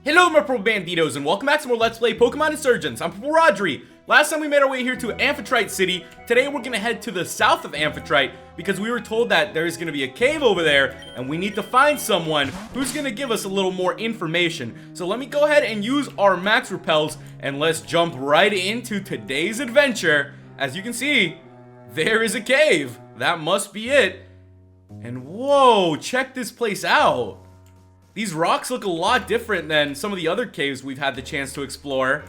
Hello my Purple Banditos and welcome back to more Let's Play Pokemon Insurgence. I'm PurpleRodri. Last time we made our way here to Amphitrite City. Today we're gonna head to the south of Amphitrite because we were told that there's gonna be a cave over there and we need to find someone who's gonna give us a little more information. So let me go ahead and use our max repels and let's jump right into today's adventure. As you can see, there is a cave. That must be it. And whoa, check this place out. These rocks look a lot different than some of the other caves we've had the chance to explore.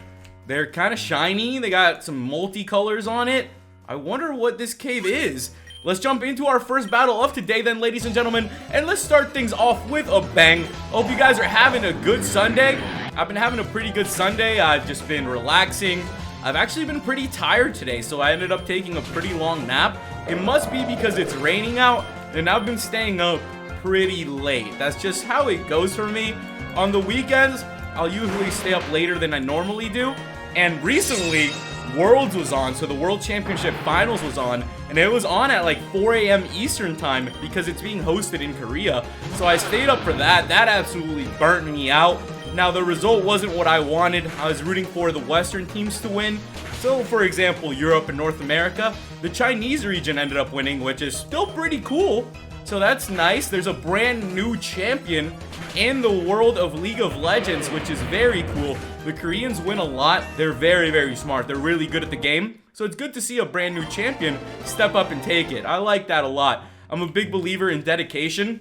They're kind of shiny, they got some multicolors on it. I wonder what this cave is. Let's jump into our first battle of today then, ladies and gentlemen, and let's start things off with a bang. Hope you guys are having a good Sunday. I've been having a pretty good Sunday. I've just been relaxing. I've actually been pretty tired today, so I ended up taking a pretty long nap. It must be because it's raining out, and I've been staying up pretty late. That's just how it goes for me. On the weekends, I'll usually stay up later than I normally do. And recently, Worlds was on, so the World Championship Finals was on, and it was on at like 4 a.m. Eastern time because it's being hosted in Korea. So I stayed up for that. That absolutely burnt me out. Now, the result wasn't what I wanted. I was rooting for the Western teams to win. So, for example, Europe and North America. The Chinese region ended up winning, which is still pretty cool. So that's nice. There's a brand new champion in the world of League of Legends, which is very cool. The Koreans win a lot. They're very, very smart. They're really good at the game. So it's good to see a brand new champion step up and take it. I like that a lot. I'm a big believer in dedication.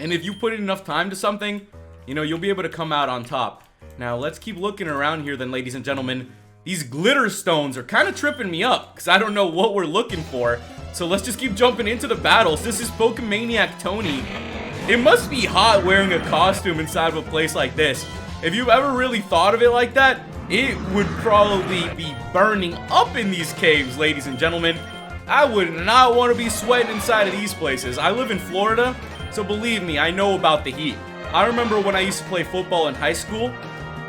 And if you put in enough time to something, you know, you'll be able to come out on top. Now, let's keep looking around here then, ladies and gentlemen. These glitter stones are kind of tripping me up because I don't know what we're looking for. So let's just keep jumping into the battles. This is Pokemaniac Tony. It must be hot wearing a costume inside of a place like this. If you've ever really thought of it like that, it would probably be burning up in these caves, ladies and gentlemen. I would not want to be sweating inside of these places. I live in Florida, so believe me, I know about the heat. I remember when I used to play football in high school,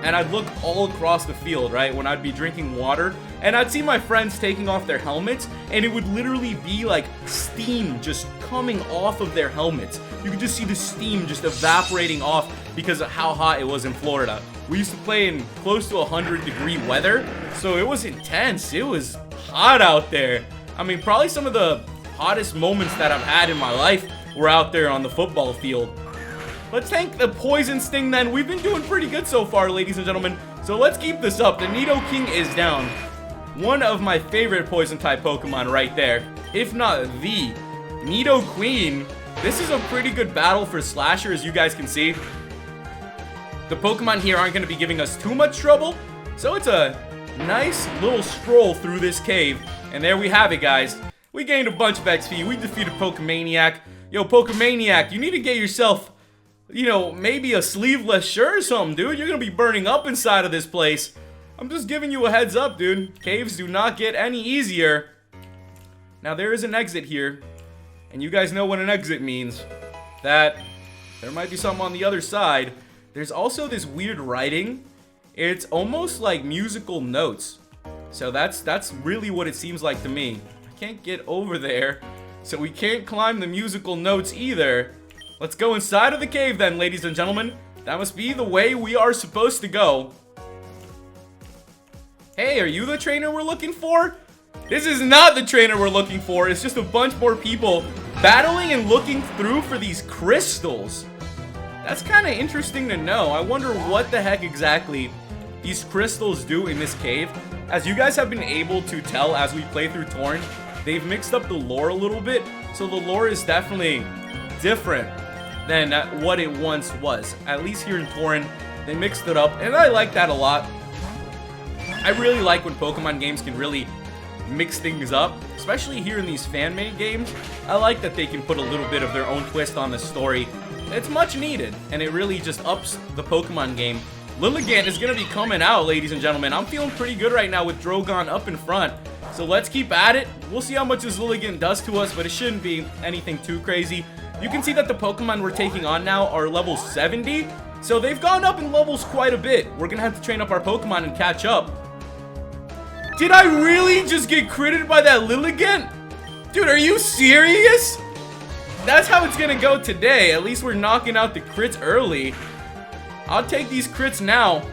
and I'd look all across the field, right, when I'd be drinking water, and I'd see my friends taking off their helmets, and it would literally be like steam just coming off of their helmets. You could just see the steam just evaporating off because of how hot it was in Florida. We used to play in close to 100-degree weather, so it was intense. It was hot out there. I mean, probably some of the hottest moments that I've had in my life were out there on the football field. Let's thank the Poison Sting then. We've been doing pretty good so far, ladies and gentlemen. So let's keep this up. The Nidoking is down. One of my favorite Poison-type Pokemon right there. If not the Nidoqueen. This is a pretty good battle for Slasher, as you guys can see. The Pokemon here aren't going to be giving us too much trouble. So it's a nice little stroll through this cave. And there we have it, guys. We gained a bunch of XP. We defeated Pokemaniac. Yo, Pokemaniac, you need to get yourself, you know, maybe a sleeveless shirt or something, dude. You're gonna be burning up inside of this place. I'm just giving you a heads up, dude. Caves do not get any easier. Now, there is an exit here. And you guys know what an exit means. That there might be something on the other side. There's also this weird writing. It's almost like musical notes. So that's really what it seems like to me. I can't get over there. So we can't climb the musical notes either. Let's go inside of the cave then, ladies and gentlemen. That must be the way we are supposed to go. Hey, are you the trainer we're looking for? This is not the trainer we're looking for. It's just a bunch more people battling and looking through for these crystals. That's kind of interesting to know. I wonder what the heck exactly these crystals do in this cave. As you guys have been able to tell as we play through Torn, they've mixed up the lore a little bit. So the lore is definitely different than what it once was. At least here in Torrent, they mixed it up, and I like that a lot. I really like when Pokemon games can really mix things up, especially here in these fan-made games. I like that they can put a little bit of their own twist on the story. It's much needed, and it really just ups the Pokemon game. Lilligant is going to be coming out, ladies and gentlemen. I'm feeling pretty good right now with Drogon up in front. So let's keep at it. We'll see how much this Lilligant does to us, but it shouldn't be anything too crazy. You can see that the Pokemon we're taking on now are level 70. So they've gone up in levels quite a bit. We're going to have to train up our Pokemon and catch up. Did I really just get critted by that Lilligant? Dude, are you serious? That's how it's going to go today. At least we're knocking out the crits early. I'll take these crits now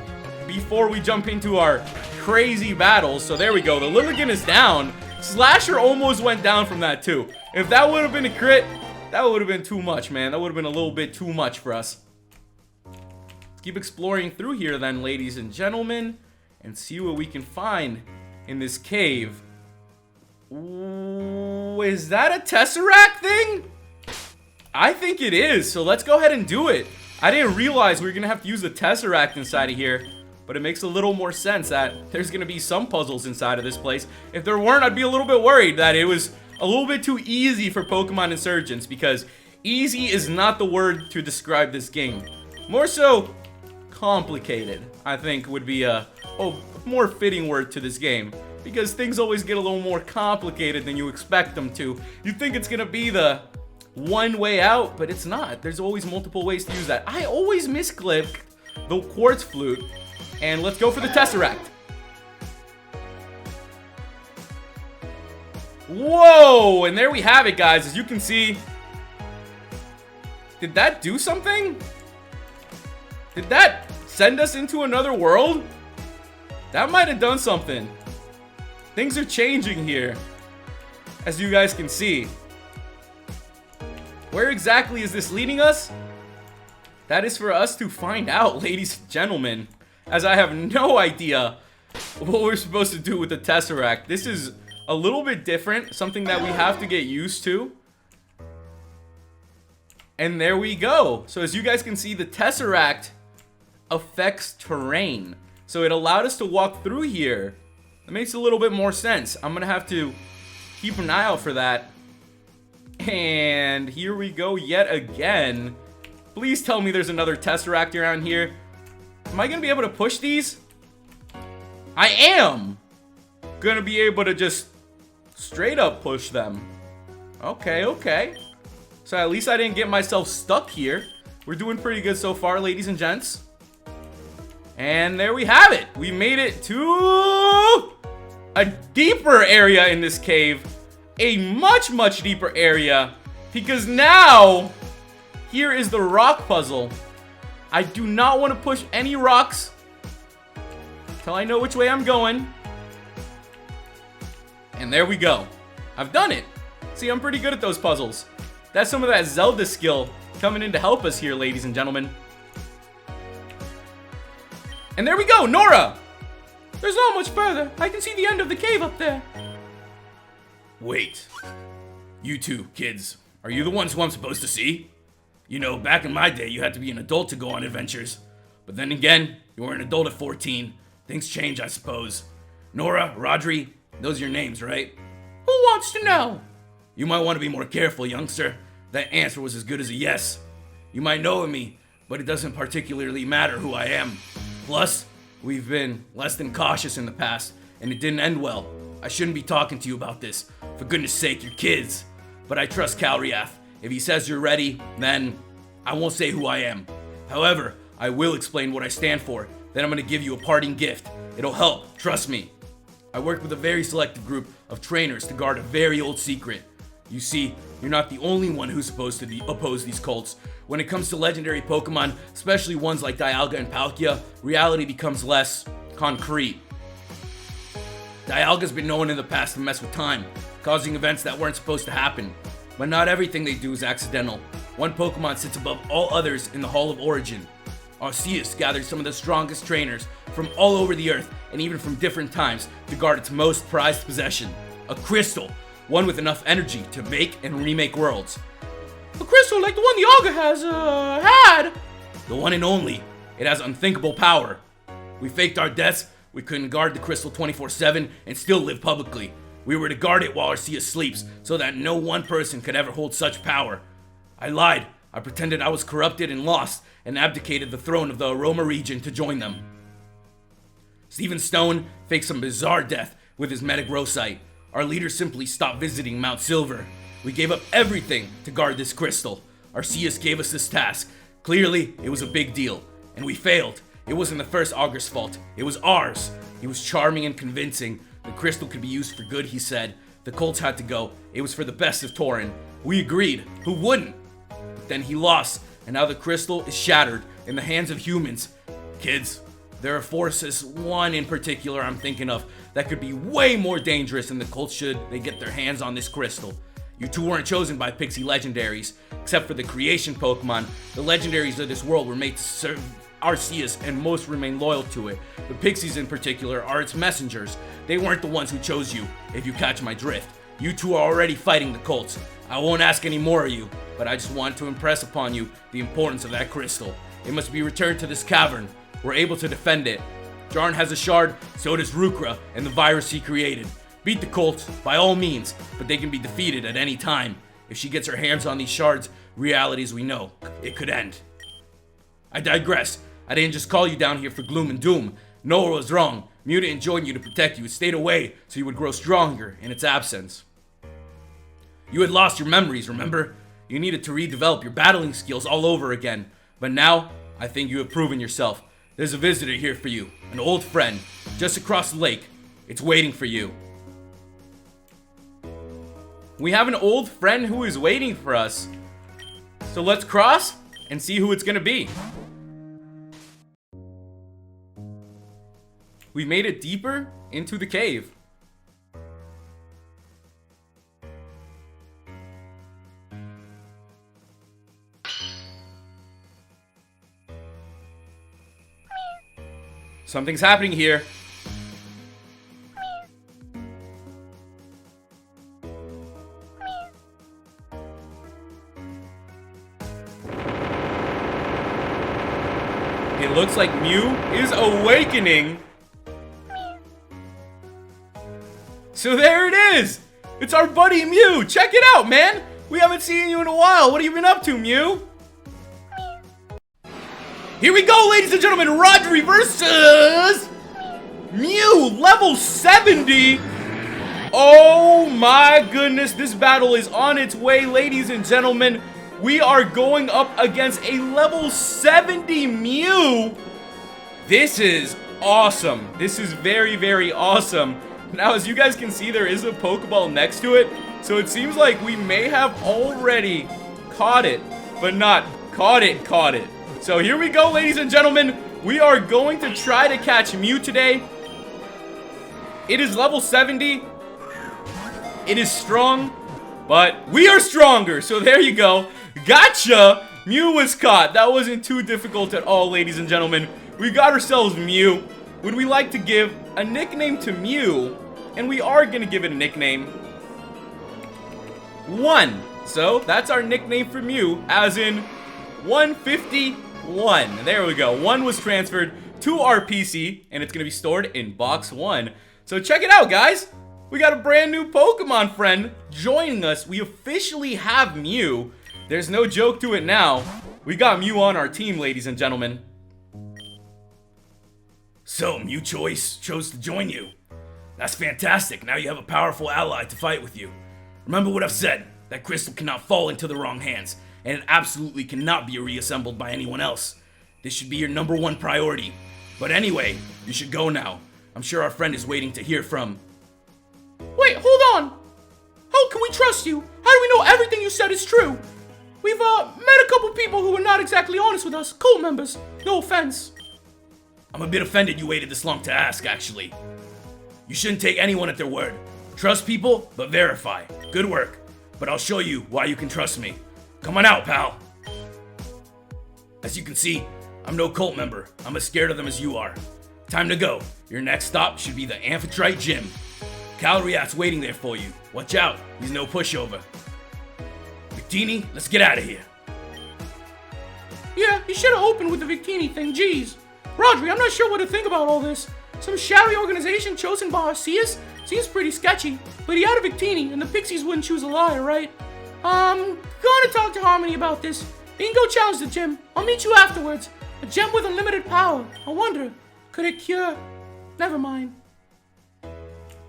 before we jump into our crazy battles. So there we go. The Lilligan is down. Slasher almost went down from that too. If that would have been a crit, that would have been too much, man. That would have been a little bit too much for us. Let's keep exploring through here then, ladies and gentlemen, and see what we can find in this cave. Ooh, is that a Tesseract thing? I think it is, so let's go ahead and do it. I didn't realize we were gonna have to use the Tesseract inside of here, but it makes a little more sense that there's gonna be some puzzles inside of this place. If there weren't, I'd be a little bit worried that it was a little bit too easy for Pokemon Insurgence, because easy is not the word to describe this game. More so, complicated, I think would be a more fitting word to this game, because things always get a little more complicated than you expect them to. You think it's gonna be the one way out, but it's not. There's always multiple ways to use that. I always misclick the Quartz Flute, and let's go for the Tesseract. Whoa, and there we have it, guys. As you can see, did that do something? Did that send us into another world? That might have done something. Things are changing here, as you guys can see. Where exactly is this leading us? That is for us to find out, ladies and gentlemen, as I have no idea what we're supposed to do with the Tesseract. This is a little bit different, something that we have to get used to. And there we go. So as you guys can see, the Tesseract affects terrain. So it allowed us to walk through here. That makes a little bit more sense. I'm gonna have to keep an eye out for that. And here we go yet again. Please tell me there's another Tesseract around here. Am I gonna be able to push these? I am gonna be able to just straight up push them. Okay. So at least I didn't get myself stuck here. We're doing pretty good so far, ladies and gents. And there we have it. We made it to a deeper area in this cave. A much deeper area, because now here is the rock puzzle. I do not want to push any rocks till I know which way I'm going. And there we go. I've done it. See, I'm pretty good at those puzzles. That's some of that Zelda skill coming in to help us here, ladies and gentlemen. And there we go, Nora! There's not much further. I can see the end of the cave up there. Wait. You two, kids. Are you the ones who I'm supposed to see? You know, back in my day, you had to be an adult to go on adventures. But then again, you were an adult at 14. Things change, I suppose. Nora, Rodri, those are your names, right? Who wants to know? You might want to be more careful, youngster. That answer was as good as a yes. You might know of me, but it doesn't particularly matter who I am. Plus, we've been less than cautious in the past, and it didn't end well. I shouldn't be talking to you about this. For goodness sake, you're kids. But I trust Calriath. If he says you're ready, then I won't say who I am. However, I will explain what I stand for. Then I'm going to give you a parting gift. It'll help, trust me. I work with a very selective group of trainers to guard a very old secret. You see, you're not the only one who's supposed to oppose these cults. When it comes to legendary Pokemon, especially ones like Dialga and Palkia, reality becomes less concrete. Dialga's been known in the past to mess with time, causing events that weren't supposed to happen. But not everything they do is accidental. One Pokemon sits above all others in the Hall of Origin. Arceus gathered some of the strongest trainers from all over the earth and even from different times to guard its most prized possession, a crystal, one with enough energy to make and remake worlds. A crystal like the one the Dialga has, had! The one and only. It has unthinkable power. We faked our deaths. We couldn't guard the crystal 24/7 and still live publicly. We were to guard it while Arceus sleeps, so that no one person could ever hold such power. I lied. I pretended I was corrupted and lost, and abdicated the throne of the Aroma region to join them. Stephen Stone faked some bizarre death with his Metagrossite. Our leader simply stopped visiting Mount Silver. We gave up everything to guard this crystal. Arceus gave us this task. Clearly, it was a big deal, and we failed. It wasn't the first Augur's fault. It was ours. He was charming and convincing. The crystal could be used for good, he said. The cults had to go. It was for the best of Tauren. We agreed. Who wouldn't? But then he lost, and now the crystal is shattered. in the hands of humans. Kids, there are forces, one in particular I'm thinking of, that could be way more dangerous than the colts should they get their hands on this crystal. You two weren't chosen by Pixie legendaries. Except for the creation Pokemon, the legendaries of this world were made to serve Arceus and most remain loyal to it. The Pixies in particular are its messengers. They weren't the ones who chose you, if you catch my drift. You two are already fighting the colts. I won't ask any more of you, but I just want to impress upon you the importance of that crystal. It must be returned to this cavern. We're able to defend it. Jarn has a shard, so does Rukra and the virus he created. Beat the colts, by all means, but they can be defeated at any time. If she gets her hands on these shards, reality as we know, it could end. I digress. I didn't just call you down here for gloom and doom. Nora was wrong. Mew didn't join you to protect you. It stayed away so you would grow stronger in its absence. You had lost your memories, remember? You needed to redevelop your battling skills all over again. But now, I think you have proven yourself. There's a visitor here for you, an old friend, just across the lake. It's waiting for you. We have an old friend who is waiting for us. So let's cross and see who it's gonna be. We made it deeper into the cave. Something's happening here. It looks like Mew is awakening. So there it is. It's our buddy Mew. Check it out, man. We haven't seen you in a while. What have you been up to, Mew? Here we go, ladies and gentlemen. Rodri versus Mew, level 70. Oh my goodness. This battle is on its way, ladies and gentlemen. We are going up against a level 70 Mew. This is awesome. This is very, very awesome. Now, as you guys can see, there is a Pokeball next to it. So it seems like we may have already caught it, but not caught it. So here we go, ladies and gentlemen. We are going to try to catch Mew today. It is level 70. It is strong, but we are stronger. So there you go. Gotcha! Mew was caught. That wasn't too difficult at all, ladies and gentlemen. We got ourselves Mew. Would we like to give a nickname to Mew? And we are going to give it a nickname. 1. So, that's our nickname for Mew, as in 151. There we go. 1 was transferred to our PC, and it's going to be stored in box 1. So check it out, guys. We got a brand new Pokemon friend joining us. We officially have Mew. There's no joke to it now. We got Mew on our team, ladies and gentlemen. So, Mew chose to join you. That's fantastic. Now you have a powerful ally to fight with you. Remember what I've said. That crystal cannot fall into the wrong hands, and it absolutely cannot be reassembled by anyone else. This should be your #1 priority. But anyway, you should go now. I'm sure our friend is waiting to hear from... Wait, hold on. How can we trust you? How do we know everything you said is true? We've met a couple people who were not exactly honest with us. Cult members. No offense. I'm a bit offended you waited this long to ask, actually. You shouldn't take anyone at their word. Trust people, but verify. Good work. But I'll show you why you can trust me. Come on out, pal. As you can see, I'm no cult member. I'm as scared of them as you are. Time to go. Your next stop should be the Amphitrite Gym. Caloriat's waiting there for you. Watch out, he's no pushover. Victini, let's get out of here. Yeah, you should have opened with the Victini thing, jeez. Rodri, I'm not sure what to think about all this. Some shadowy organization chosen by Arceus seems pretty sketchy, but he had a Victini, and the Pixies wouldn't choose a liar, right? Gonna talk to Harmony about this. You can go challenge the gym. I'll meet you afterwards. A gem with unlimited power. I wonder, could it cure? Never mind.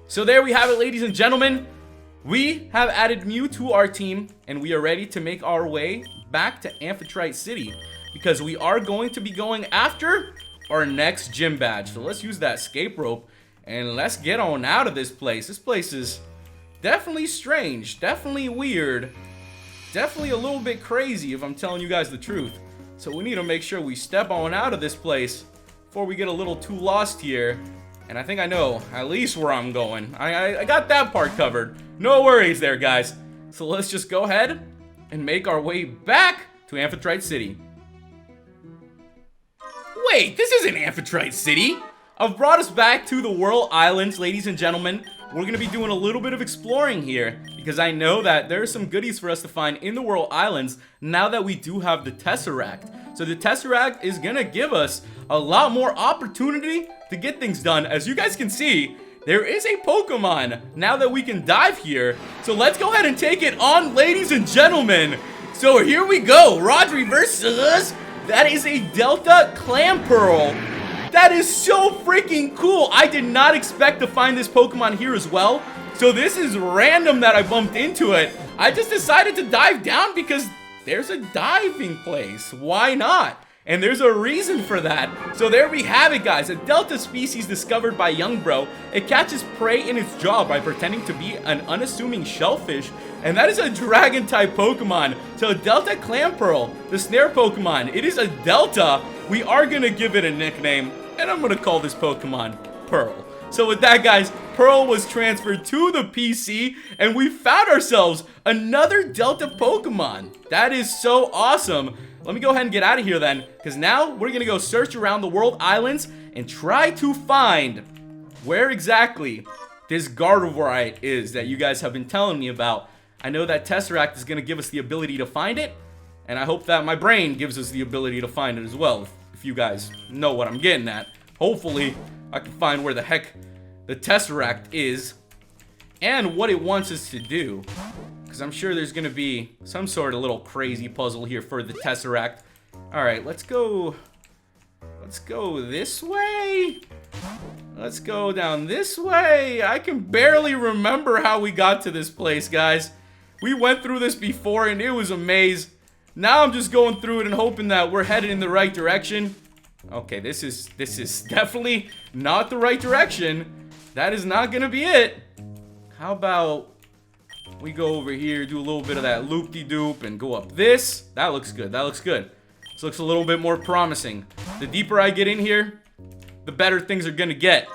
So there we have it, ladies and gentlemen. We have added Mew to our team, and we are ready to make our way back to Amphitrite City, because we are going to be going after our next gym badge. So let's use that escape rope, and let's get on out of this place. This place is definitely strange, definitely weird, definitely a little bit crazy if I'm telling you guys the truth. So we need to make sure we step on out of this place before we get a little too lost here. And I think I know at least where I'm going. I got that part covered. No worries there, guys. So let's just go ahead and make our way back to Amphitrite City. Wait, this isn't Amphitrite City. I've brought us back to the Whirl Islands, ladies and gentlemen. We're going to be doing a little bit of exploring here because I know that there are some goodies for us to find in the Whirl Islands now that we do have the Tesseract. So the Tesseract is going to give us a lot more opportunity to get things done. As you guys can see, there is a Pokemon now that we can dive here. So let's go ahead and take it on, ladies and gentlemen. So here we go. Rodri versus... That is a Delta Clamperl. That is so freaking cool. I did not expect to find this Pokemon here as well. So this is random that I bumped into it. I just decided to dive down because there's a diving place. Why not? And there's a reason for that. So there we have it, guys. A Delta species discovered by Young Bro. It catches prey in its jaw by pretending to be an unassuming shellfish. And that is a Dragon-type Pokemon. So Delta Clamperl, the snare Pokemon. It is a Delta. We are going to give it a nickname. And I'm going to call this Pokemon Pearl. So with that, guys, Pearl was transferred to the PC. And we found ourselves another Delta Pokemon. That is so awesome. Let me go ahead and get out of here then, because now we're going to go search around the Whirl Islands and try to find where exactly this Gardevoir is that you guys have been telling me about. I know that Tesseract is going to give us the ability to find it, and I hope that my brain gives us the ability to find it as well, if you guys know what I'm getting at. Hopefully, I can find where the heck the Tesseract is and what it wants us to do. Because I'm sure there's going to be some sort of little crazy puzzle here for the Tesseract. Alright, let's go this way. Let's go down this way. I can barely remember how we got to this place, guys. We went through this before and it was a maze. Now I'm just going through it and hoping that we're headed in the right direction. Okay, this is definitely not the right direction. That is not going to be it. How about... we go over here, do a little bit of that loop-de-doop, and go up this. That looks good. That looks good. This looks a little bit more promising. The deeper I get in here, the better things are gonna get.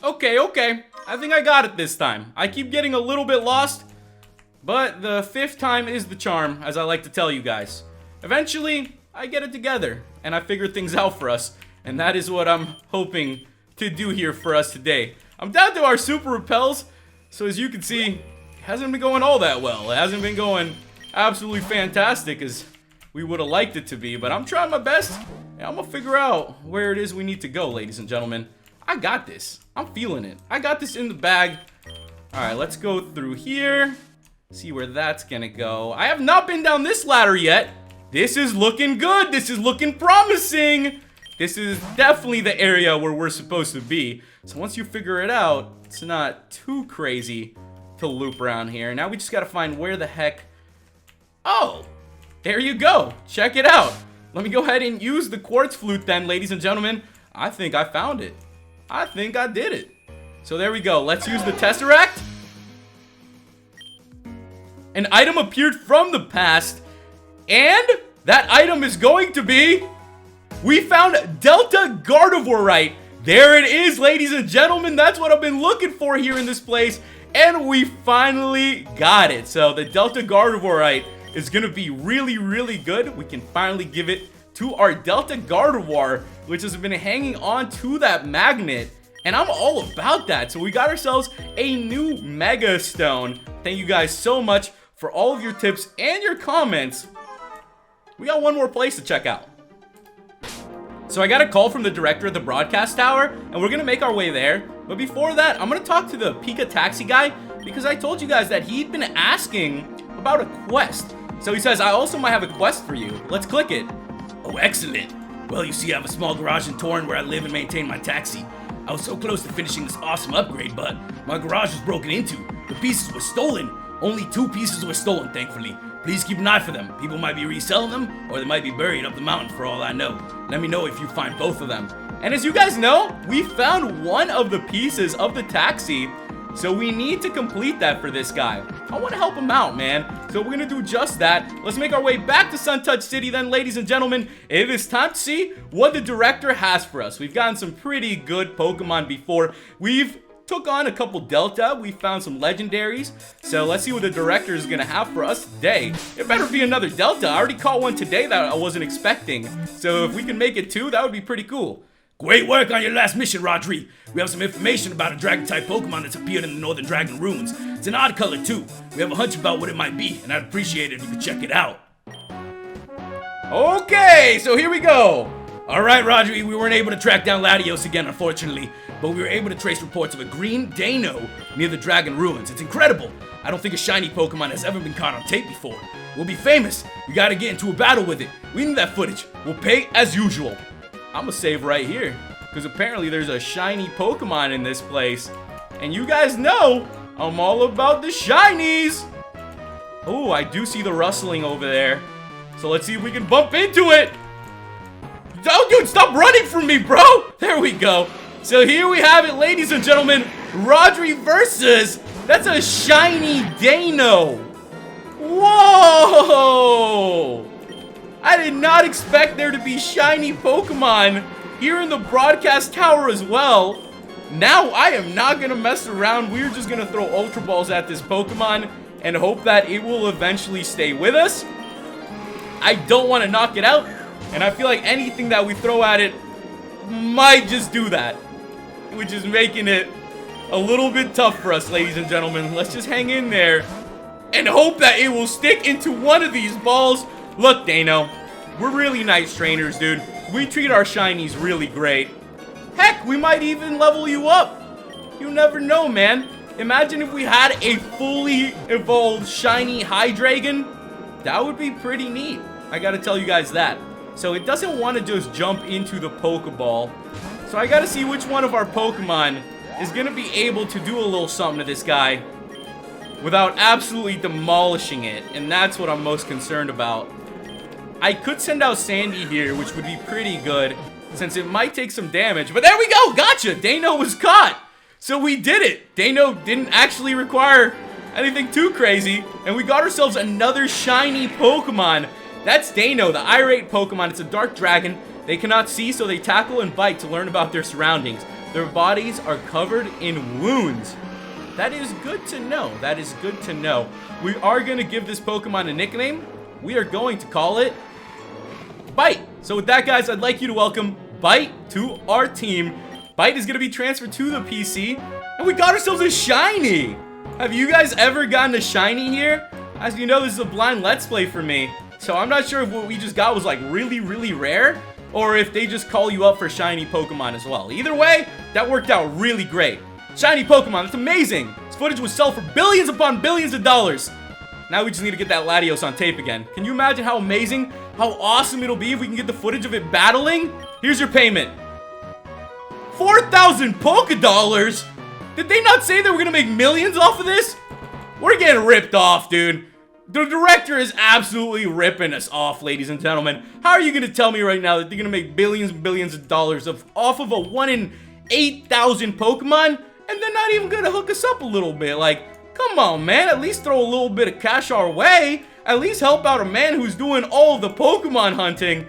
Okay. I think I got it this time. I keep getting a little bit lost, but the 5th time is the charm, as I like to tell you guys. Eventually, I get it together, and I figure things out for us, and that is what I'm hoping to do here for us today. I'm down to our super repels, so as you can see, it hasn't been going all that well. It hasn't been going absolutely fantastic as we would have liked it to be, but I'm trying my best, and I'm gonna figure out where it is we need to go, ladies and gentlemen. I got this. I'm feeling it. I got this in the bag. Alright, let's go through here, see where that's gonna go. I have not been down this ladder yet. This is looking good. This is looking promising. This is definitely the area where we're supposed to be. So once you figure it out, it's not too crazy to loop around here. Now we just gotta find where the heck... Oh! There you go! Check it out! Let me go ahead and use the Quartz Flute then, ladies and gentlemen. I think I found it. I think I did it. So there we go. Let's use the Tesseract. An item appeared from the past. And that item is going to be... We found Delta Gardevoir. There it is, ladies and gentlemen. That's what I've been looking for here in this place. And we finally got it. So the Delta Gardevoir is going to be really, really good. We can finally give it to our Delta Gardevoir, which has been hanging on to that magnet. And I'm all about that. So we got ourselves a new Mega Stone. Thank you guys so much for all of your tips and your comments. We got one more place to check out. So I got a call from the director of the broadcast tower, and we're gonna make our way there. But before that, I'm gonna talk to the Pika taxi guy, because I told you guys that he'd been asking about a quest. So he says, I also might have a quest for you. Let's click it. Oh, excellent. Well, you see, I have a small garage in Torrent where I live and maintain my taxi. I was so close to finishing this awesome upgrade, but my garage was broken into. The pieces were stolen. Only 2 pieces were stolen, thankfully. Please keep an eye for them. People might be reselling them, or they might be buried up the mountain for all I know. Let me know if you find both of them. And as you guys know, we found one of the pieces of the taxi. So we need to complete that for this guy. I want to help him out, man. So we're going to do just that. Let's make our way back to Untouched City then, ladies and gentlemen. It is time to see what the director has for us. We've gotten some pretty good Pokemon before. We've took on a couple Delta. We found some legendaries. So let's see what the director is going to have for us today. It better be another Delta. I already caught one today that I wasn't expecting. So if we can make it 2, that would be pretty cool. Great work on your last mission, Rodri. We have some information about a dragon-type Pokemon that's appeared in the Northern Dragon Ruins. It's an odd color, too. We have a hunch about what it might be, and I'd appreciate it if you could check it out. Okay, so here we go. Alright, Rodri, we weren't able to track down Latios again, unfortunately, but we were able to trace reports of a green Dano near the Dragon Ruins. It's incredible. I don't think a shiny Pokemon has ever been caught on tape before. We'll be famous. We gotta get into a battle with it. We need that footage. We'll pay as usual. I'm gonna save right here, because apparently there's a shiny Pokemon in this place. And you guys know, I'm all about the shinies. Oh, I do see the rustling over there. So let's see if we can bump into it. Oh, dude, stop running from me, bro. There we go. So here we have it, ladies and gentlemen. Rodri versus, that's a shiny Dano. Whoa. I did not expect there to be shiny Pokemon here in the broadcast tower as well. Now I am not going to mess around. We're just going to throw Ultra Balls at this Pokemon and hope that it will eventually stay with us. I don't want to knock it out, and I feel like anything that we throw at it might just do that, which is making it a little bit tough for us, ladies and gentlemen. Let's just hang in there and hope that it will stick into one of these balls. Look, Dano, we're really nice trainers, dude. We treat our shinies really great. Heck, we might even level you up. You never know, man. Imagine if we had a fully evolved shiny Hydreigon. That would be pretty neat. I gotta tell you guys that. So it doesn't want to just jump into the Pokeball. So I gotta see which one of our Pokemon is gonna be able to do a little something to this guy without absolutely demolishing it. And that's what I'm most concerned about. I could send out Sandy here, which would be pretty good, since it might take some damage. But there we go! Gotcha! Dano was caught! So we did it! Dano didn't actually require anything too crazy, and we got ourselves another shiny Pokemon. That's Dano, the irate Pokemon. It's a dark dragon. They cannot see, so they tackle and bite to learn about their surroundings. Their bodies are covered in wounds. That is good to know. That is good to know. We are going to give this Pokemon a nickname. We are going to call it Bite. So with that, guys, I'd like you to welcome Bite to our team. Bite is going to be transferred to the PC, and we got ourselves a shiny. Have you guys ever gotten a shiny here? As you know, this is a blind Let's Play for me, so I'm not sure if what we just got was like really, really rare, or if they just call you up for shiny Pokemon as well. Either way, that worked out really great. Shiny Pokemon, that's amazing. This footage would sell for billions upon billions of dollars. Now we just need to get that Latios on tape again. Can you imagine how amazing, how awesome it'll be if we can get the footage of it battling? Here's your payment. 4,000 Pokedollars? Did they not say they were gonna make millions off of this? We're getting ripped off, dude. The director is absolutely ripping us off, ladies and gentlemen. How are you gonna tell me right now that they're gonna make billions and billions of dollars off of a 1 in 8,000 Pokemon? And they're not even gonna hook us up a little bit? Like, come on, man, at least throw a little bit of cash our way. At least help out a man who's doing all of the Pokemon hunting.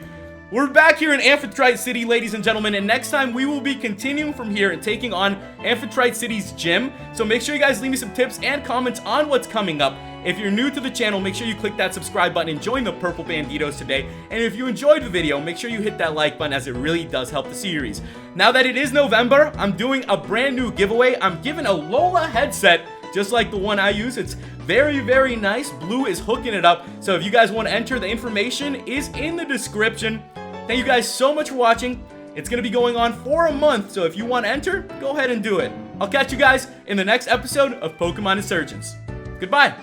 We're back here in Amphitrite City, ladies and gentlemen, and next time we will be continuing from here and taking on Amphitrite City's gym. So make sure you guys leave me some tips and comments on what's coming up. If you're new to the channel, make sure you click that subscribe button and join the Purple Banditos today. And if you enjoyed the video, make sure you hit that like button, as it really does help the series. Now that it is November, I'm doing a brand new giveaway. I'm giving a Lola headset, just like the one I use. It's very, very nice. Blue is hooking it up. So if you guys want to enter, the information is in the description. Thank you guys so much for watching. It's going to be going on for a month, so if you want to enter, go ahead and do it. I'll catch you guys in the next episode of Pokemon Insurgence. Goodbye.